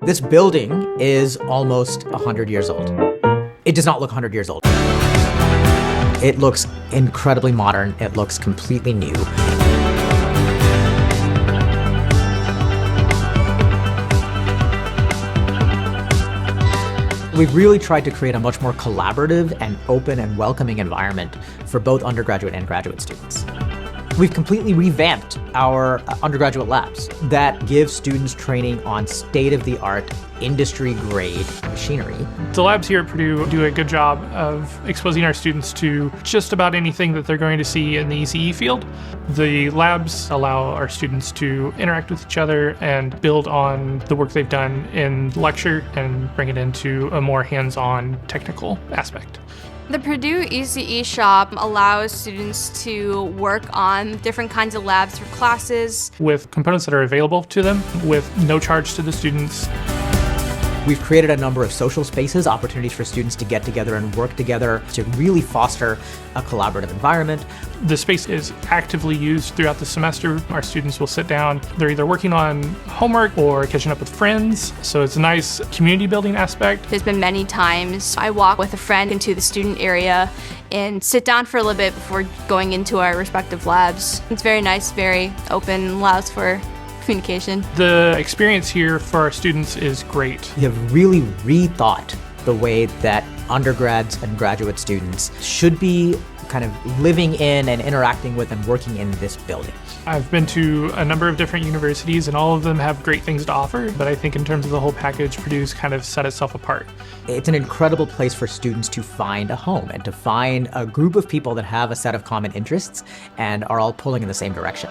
This building is almost 100 years old. It does not look 100 years old. It looks incredibly modern. It looks completely new. We've really tried to create a much more collaborative and open and welcoming environment for both undergraduate and graduate students. We've completely revamped our undergraduate labs that give students training on state-of-the-art, industry-grade machinery. The labs here at Purdue do a good job of exposing our students to just about anything that they're going to see in the ECE field. The labs allow our students to interact with each other and build on the work they've done in lecture and bring it into a more hands-on technical aspect. The Purdue ECE shop allows students to work on different kinds of labs for classes with components that are available to them with no charge to the students. We've created a number of social spaces, opportunities for students to get together and work together to really foster a collaborative environment. The space is actively used throughout the semester. Our students will sit down. They're either working on homework or catching up with friends. So it's a nice community building aspect. There's been many times I walk with a friend into the student area and sit down for a little bit before going into our respective labs. It's very nice, very open, allows for communication. The experience here for our students is great. We have really rethought the way that undergrads and graduate students should be kind of living in and interacting with and working in this building. I've been to a number of different universities and all of them have great things to offer, but I think in terms of the whole package, Purdue's kind of set itself apart. It's an incredible place for students to find a home and to find a group of people that have a set of common interests and are all pulling in the same direction.